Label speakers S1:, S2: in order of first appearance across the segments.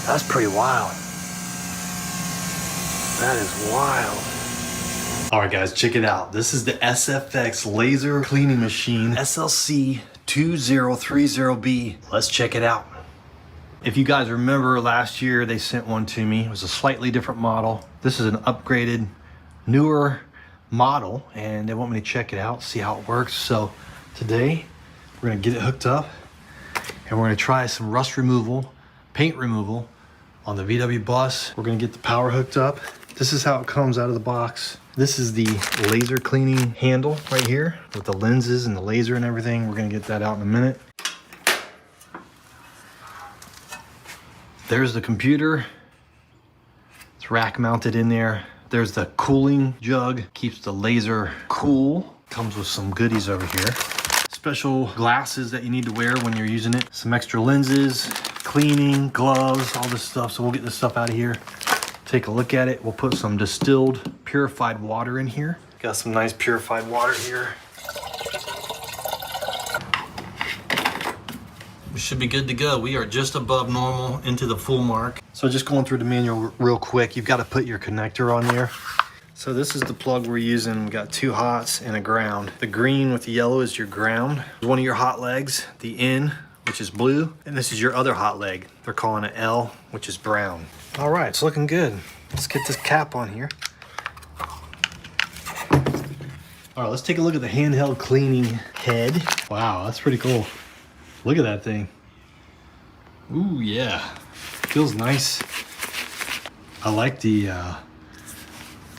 S1: That's pretty wild. That is wild. All right, guys, check it out. This is the SFX laser cleaning machine, SLC 2030B. Let's check it out. If you guys remember last year, they sent one to me. It was a slightly different model. This is an upgraded, newer model, and they want me to check it out, see how it works. So today, we're gonna get it hooked up, and we're gonna try some rust removal, paint removal on the VW bus. We're gonna get the power hooked up. This is how it comes out of the box. This is the laser cleaning handle right here with the lenses and the laser and everything. We're gonna get that out in a minute. There's the computer. It's rack mounted in there. There's the cooling jug, keeps the laser cool. Comes with some goodies over here. Special glasses that you need to wear when you're using it. Some extra lenses, cleaning, gloves, all this stuff. So we'll get this stuff out of here. Take a look at it. We'll put some distilled, purified water in here. Got some nice purified water here. We should be good to go. We are just above normal into the full mark. So just going through the manual real quick, you've got to put your connector on there. So this is the plug we're using. We got two hots and a ground. The green with the yellow is your ground. One of your hot legs, the in, which is blue, and this is your other hot leg. They're calling it L, which is brown. All right, it's looking good. Let's get this cap on here. All right, let's take a look at the handheld cleaning head. Wow, that's pretty cool. Look at that thing. Ooh, yeah. Feels nice. I like the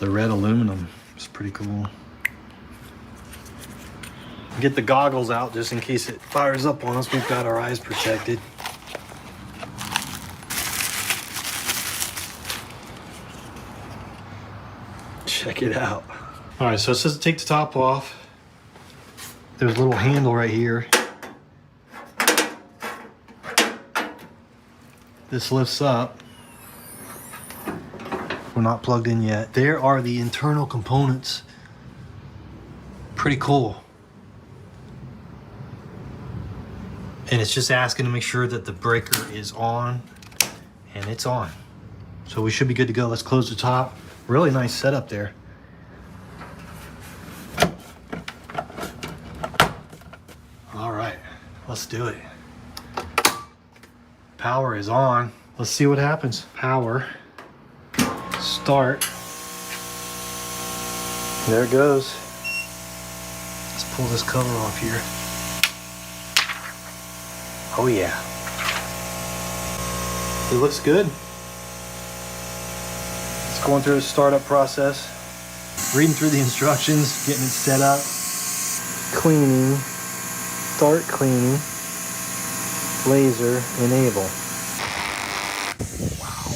S1: red aluminum. It's pretty cool. Get the goggles out just in case it fires up on us. We've got our eyes protected. Check it out. All right, so it says to take the top off. There's a little handle right here. This lifts up. We're not plugged in yet. There are the internal components. Pretty cool. And it's just asking to make sure that the breaker is on, and it's on. So we should be good to go. Let's close the top. Really nice setup there. All right, let's do it. Power is on. Let's see what happens. Power, start. There it goes. Let's pull this cover off here. Oh yeah. It looks good. It's going through the startup process. Reading through the instructions, getting it set up. Cleaning, start cleaning, laser, enable. Wow.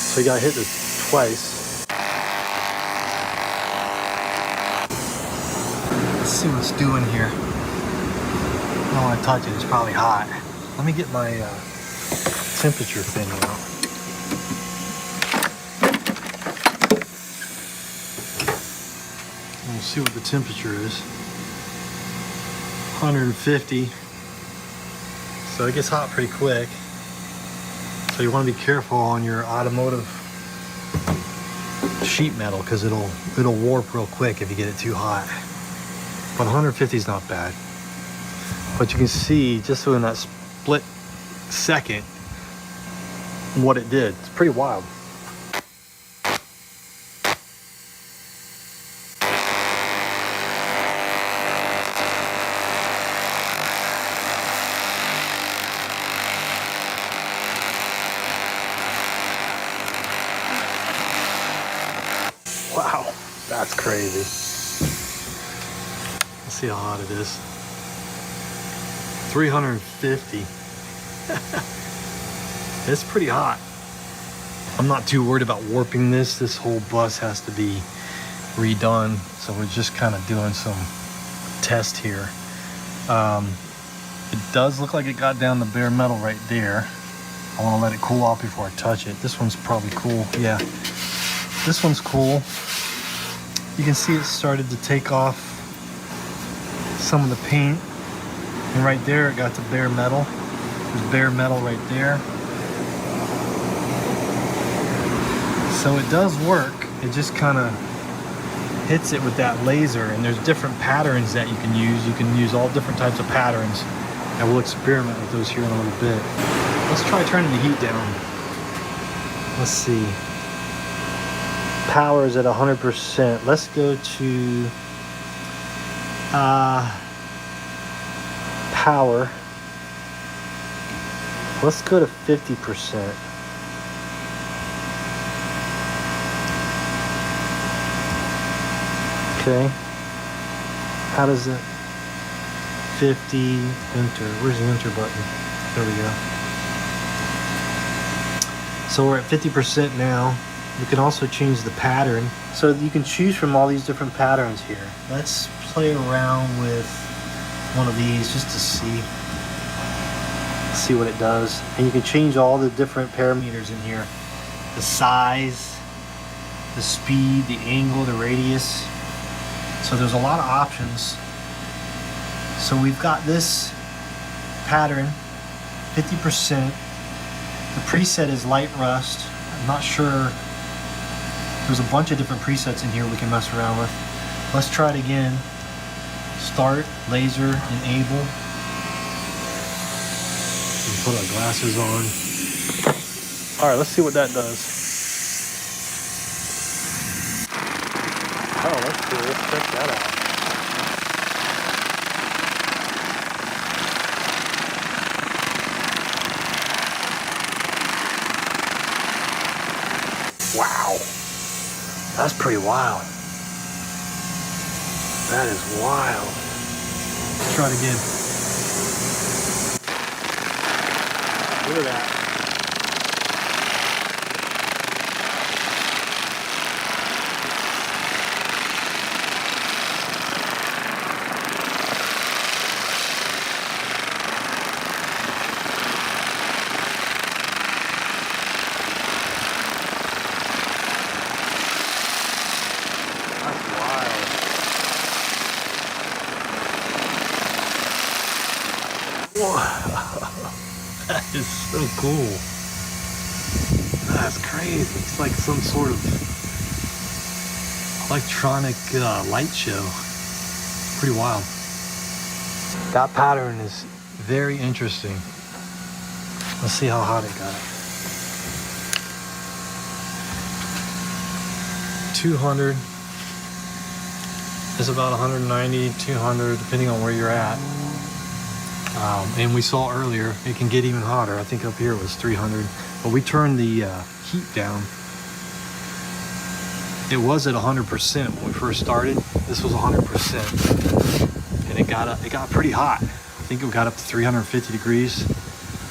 S1: So you gotta hit this twice. Let's see what it's doing here. I don't want to touch it, it's probably hot. Let me get my temperature thing out. We'll see what the temperature is. 150. So it gets hot pretty quick. So you want to be careful on your automotive sheet metal because it'll warp real quick if you get it too hot. But 150 is not bad. But you can see just in that split second what it did. It's pretty wild. Wow, that's crazy. Let's see how hot it is. 350. It's pretty hot. I'm not too worried about warping this. This whole bus has to be redone. So we're just kind of doing some test here. It does look like it got down the bare metal right there. I want to let it cool off before I touch it. This one's probably cool. Yeah, this one's cool. You can see it started to take off some of the paint. And right there, it got to bare metal. There's bare metal right there. So it does work. It just kind of hits it with that laser, and there's different patterns that you can use. You can use all different types of patterns, and we'll experiment with those here in a little bit. Let's try turning the heat down. Let's see. Power is at 100%. Let's go to power. Let's go to 50%. Okay. How does it? 50, enter. Where's the enter button? There we go. So we're at 50% now. We can also change the pattern. So you can choose from all these different patterns here. Let's play around with one of these just to see what it does. And you can change all the different parameters in here. The size, the speed, the angle, the radius. So there's a lot of options. So we've got this pattern, 50%. The preset is light rust. I'm not sure. There's a bunch of different presets in here we can mess around with. Let's try it again. Start, laser, enable. We put our glasses on. All right, let's see what that does. Oh, that's cool. Let's check that out. Wow. That's pretty wild. That is wild. Let's try it again. Look at that. That is so cool. That's crazy. It's like some sort of electronic light show. Pretty wild. That pattern is very interesting. Let's see how hot it got. 200 is about 190, 200, depending on where you're at. And we saw earlier, it can get even hotter. I think up here it was 300, but we turned the heat down. It was at 100% when we first started. This was 100%, and it got pretty hot. I think it got up to 350 degrees.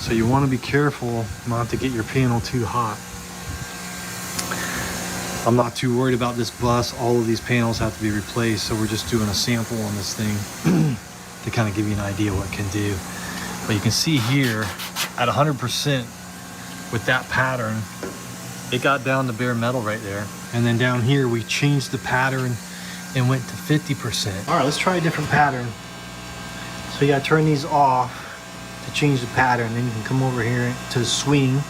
S1: So you want to be careful not to get your panel too hot. I'm not too worried about this bus. All of these panels have to be replaced, so we're just doing a sample on this thing to kind of give you an idea what it can do. But you can see here at 100% with that pattern, it got down to bare metal right there. And then down here we changed the pattern and went to 50%. All right, let's try a different pattern. So you gotta turn these off to change the pattern. Then you can come over here to swing,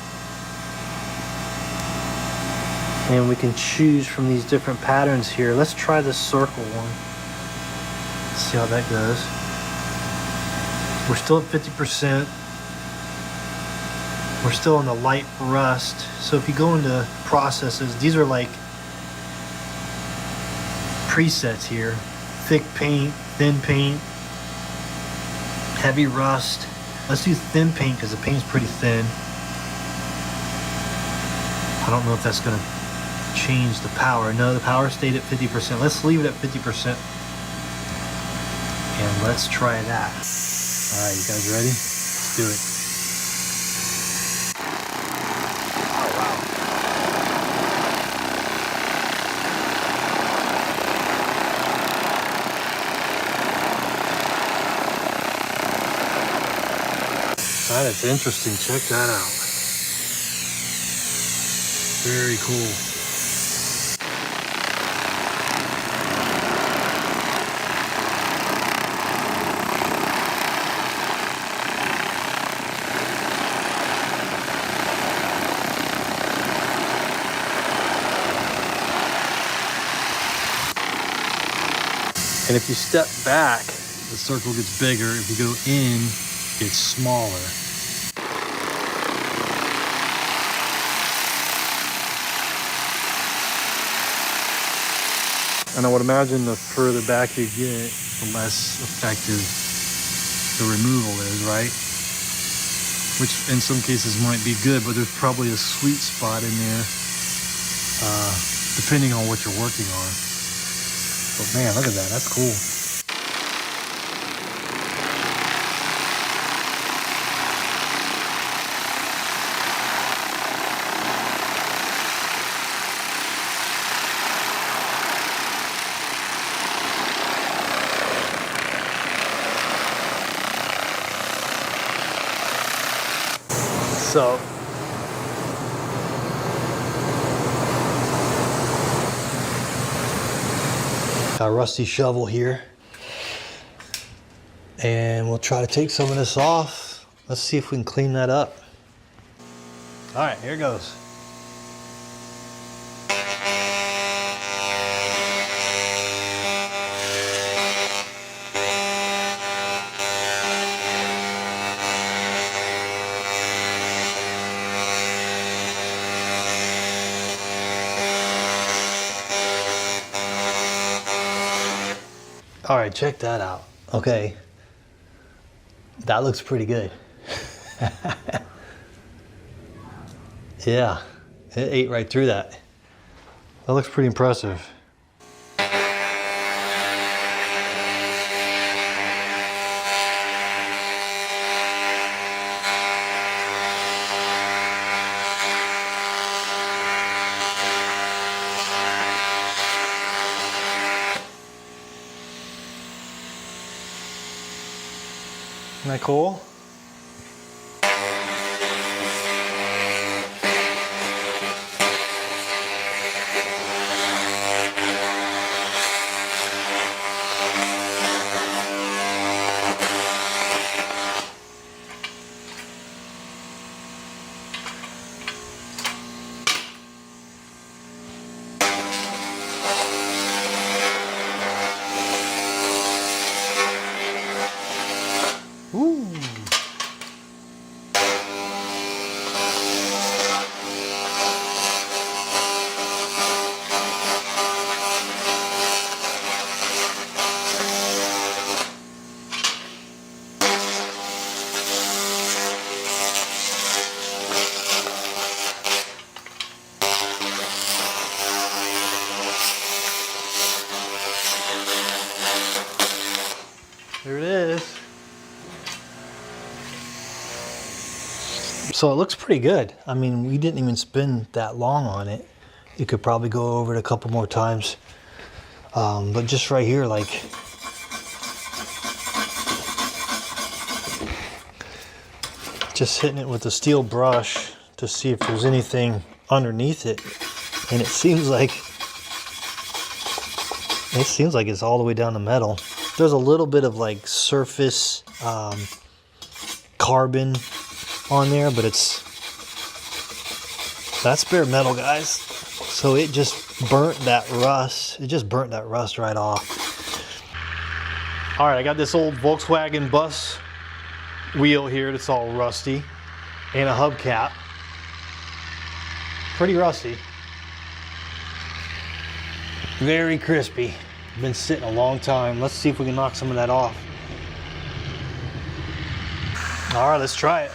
S1: and we can choose from these different patterns here. Let's try the circle one. See how that goes. We're still at 50%. We're still in the light rust. So if you go into processes, these are like presets here. Thick paint, thin paint, heavy rust. Let's do thin paint because the paint's pretty thin. I don't know if that's gonna change the power. No, the power stayed at 50%. Let's leave it at 50%. And let's try that. All right, you guys ready? Let's do it. Oh, wow. That is interesting. Check that out. Very cool. And if you step back, the circle gets bigger. If you go in, it's smaller. And I would imagine the further back you get, the less effective the removal is, right? Which in some cases might be good, but there's probably a sweet spot in there, depending on what you're working on. But man, look at that, that's cool. So got a rusty shovel here, and we'll try to take some of this off. Let's see if we can clean that up. All right, here goes. All right, check that out. Okay, that looks pretty good. Yeah, it ate right through that. That looks pretty impressive. Isn't that cool? Ooh. There it is. So it looks pretty good. I mean, we didn't even spend that long on it. You could probably go over it a couple more times. But just right here, like, just hitting it with a steel brush to see if there's anything underneath it. And it seems like it's all the way down the metal. There's a little bit of like surface carbon on there, but that's bare metal, guys. So it just burnt that rust. It just burnt that rust right off. All right, I got this old Volkswagen bus wheel here that's all rusty, and a hubcap. Pretty rusty. Very crispy. Been sitting a long time. Let's see if we can knock some of that off. All right, let's try it.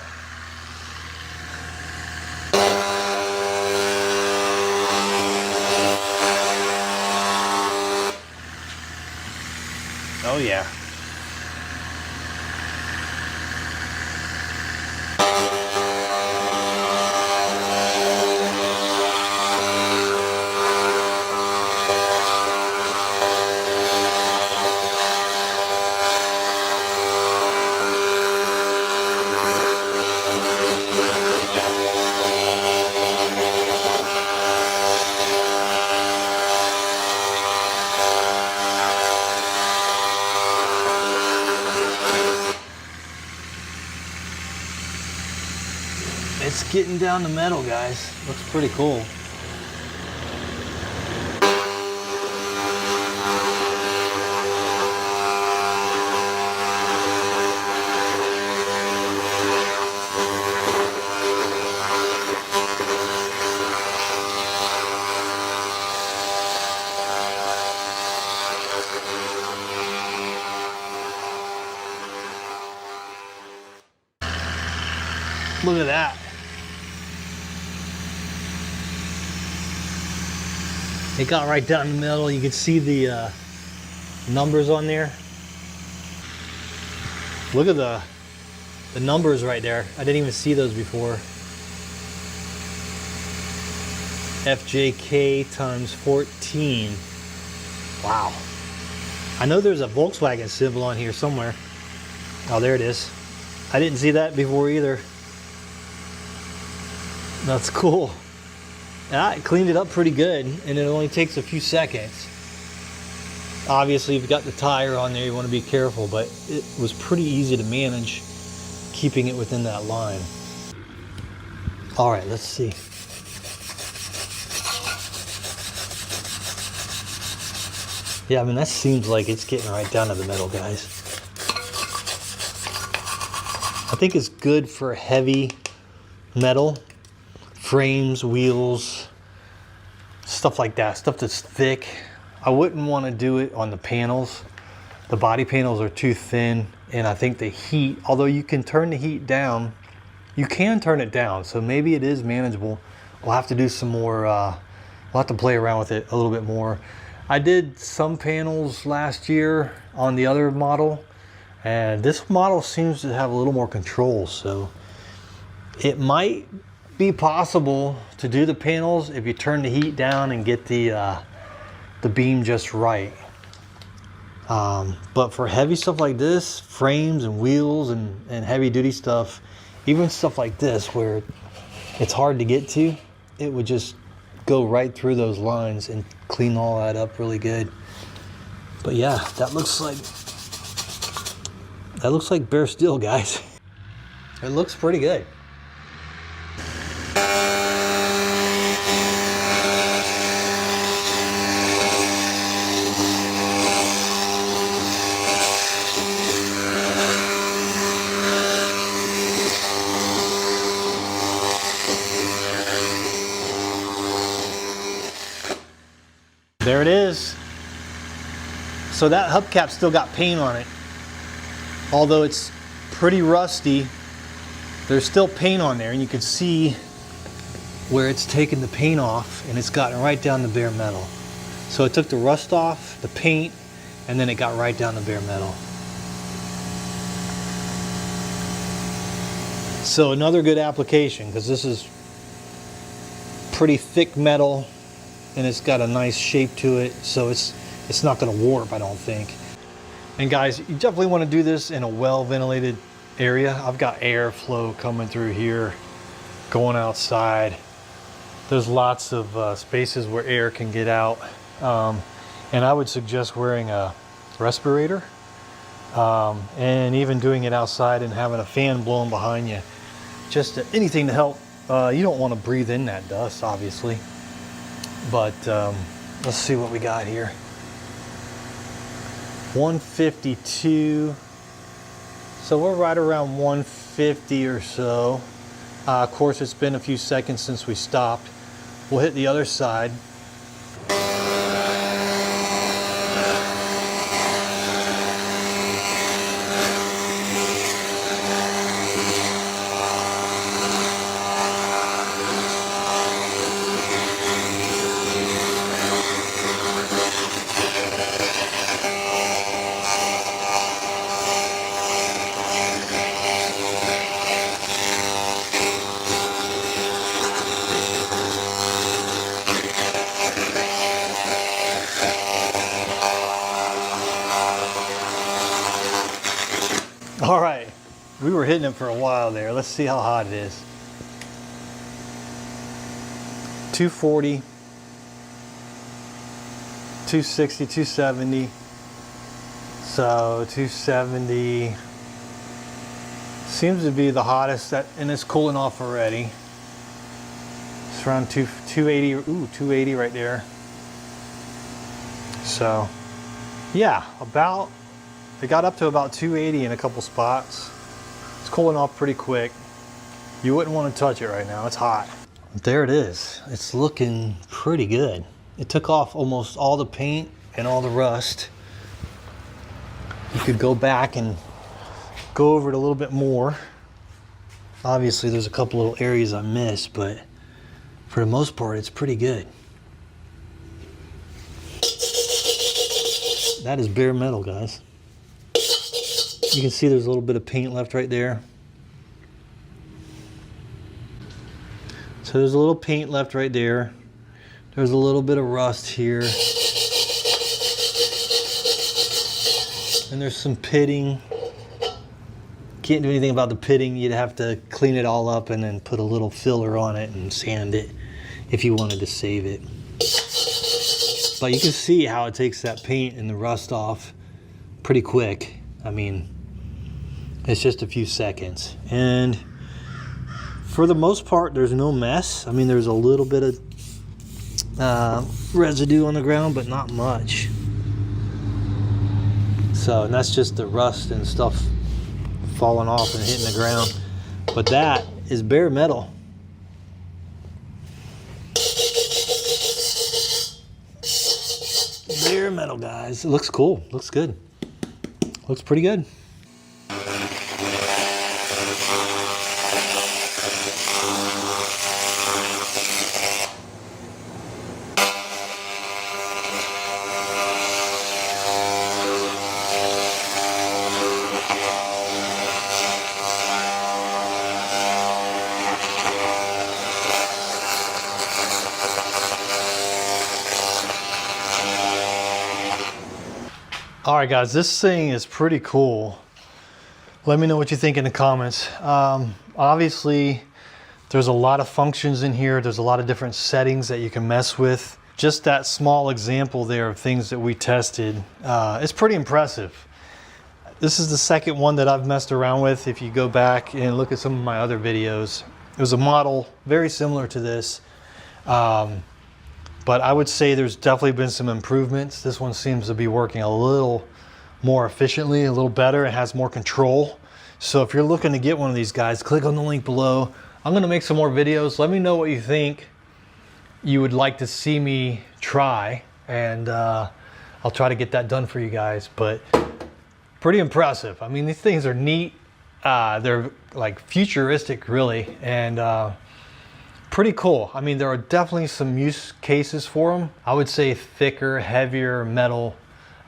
S1: Oh yeah. It's getting down to metal, guys. Looks pretty cool. Look at that. It got right down the middle. You can see the numbers on there. Look at the numbers right there. I didn't even see those before. FJK times 14. Wow. I know there's a Volkswagen symbol on here somewhere. Oh, there it is. I didn't see that before either. That's cool. I cleaned it up pretty good, and it only takes a few seconds. Obviously, if you've got the tire on there, you want to be careful, but it was pretty easy to manage keeping it within that line. All right, let's see. Yeah, I mean, that seems like it's getting right down to the middle, guys. I think it's good for heavy metal, frames, wheels, stuff like that, stuff that's thick. I wouldn't want to do it on the panels. The body panels are too thin, and I think the heat, although you can turn the heat down, you can turn it down, so maybe it is manageable. We'll have to do some more, we'll have to play around with it a little bit more. I did some panels last year on the other model, and this model seems to have a little more control, so it might be possible to do the panels if you turn the heat down and get the beam just right. But for heavy stuff like this, frames and wheels and heavy duty stuff, even stuff like this where it's hard to get to, it would just go right through those lines and clean all that up really good. But yeah, that looks like bare steel, guys. It looks pretty good. There it is. So that hubcap still got paint on it. Although it's pretty rusty, there's still paint on there, and you can see where it's taken the paint off, and it's gotten right down the bare metal. So it took the rust off, the paint, and then it got right down the bare metal. So another good application, because this is pretty thick metal, and it's got a nice shape to it, so it's not going to warp, I don't think. And guys, you definitely want to do this in a well ventilated area. I've got airflow coming through here, going outside. There's lots of spaces where air can get out, and I would suggest wearing a respirator, and even doing it outside and having a fan blowing behind you. Just anything to help. You don't want to breathe in that dust, obviously. But let's see what we got here. 152. So we're right around 150 or so. Of course, it's been a few seconds since we stopped. We'll hit the other side. All right, we were hitting it for a while there. Let's see how hot it is. 240, 260, 270. So 270 seems to be the hottest, and it's cooling off already. It's around 280, ooh, 280 right there. So yeah, it got up to about 280 in a couple spots. It's cooling off pretty quick. You wouldn't want to touch it right now, it's hot. There it is. It's looking pretty good. It took off almost all the paint and all the rust. You could go back and go over it a little bit more. Obviously there's a couple little areas I missed, but for the most part it's pretty good. That is bare metal, guys. You can see there's a little bit of paint left right there. So there's a little paint left right there. There's a little bit of rust here. And there's some pitting. Can't do anything about the pitting. You'd have to clean it all up and then put a little filler on it and sand it if you wanted to save it. But you can see how it takes that paint and the rust off pretty quick. I mean, it's just a few seconds. And for the most part, there's no mess. I mean, there's a little bit of residue on the ground, but not much. So, and that's just the rust and stuff falling off and hitting the ground. But that is bare metal. Bare metal, guys. It looks cool. Looks good. Looks pretty good. All right, guys, this thing is pretty cool. Let me know what you think in the comments. Obviously, there's a lot of functions in here. There's a lot of different settings that you can mess with. Just that small example there of things that we tested, it's pretty impressive. This is the second one that I've messed around with. If you go back and look at some of my other videos, it was a model very similar to this. But I would say there's definitely been some improvements. This one seems to be working a little more efficiently, a little better. It has more control. So if you're looking to get one of these guys, click on the link below. I'm gonna make some more videos. Let me know what you think you would like to see me try. And I'll try to get that done for you guys. But pretty impressive. I mean, these things are neat. They're like futuristic, really. And pretty cool. I mean, there are definitely some use cases for them. I would say thicker, heavier metal,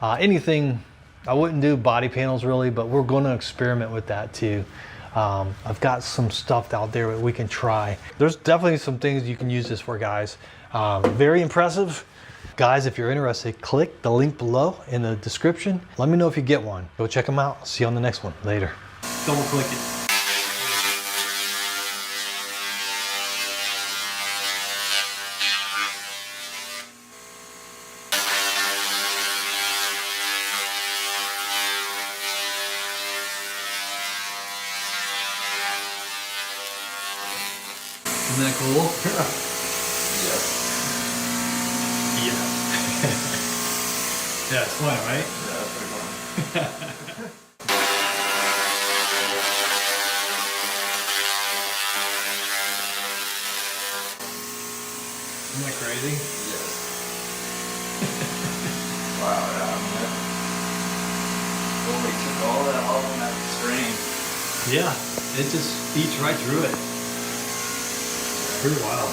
S1: anything. I wouldn't do body panels really, but we're going to experiment with that too. I've got some stuff out there that we can try. There's definitely some things you can use this for, guys. Very impressive. Guys, if you're interested, click the link below in the description. Let me know if you get one. Go check them out. See you on the next one. Later. Double click it. Isn't that cool?
S2: Yes.
S1: Yeah. Yeah, it's fun, right?
S2: Yeah, that's pretty fun.
S1: Isn't that crazy?
S2: Yes. Wow, yeah, I mean, holy, took all that off on that screen.
S1: Yeah, it just eats right through it. Pretty wild.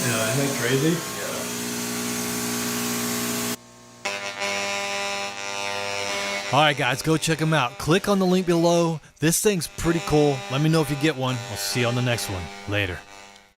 S1: Yeah, isn't that crazy?
S2: Yeah.
S1: All right, guys, go check them out. Click on the link below. This thing's pretty cool. Let me know if you get one. I'll see you on the next one. Later.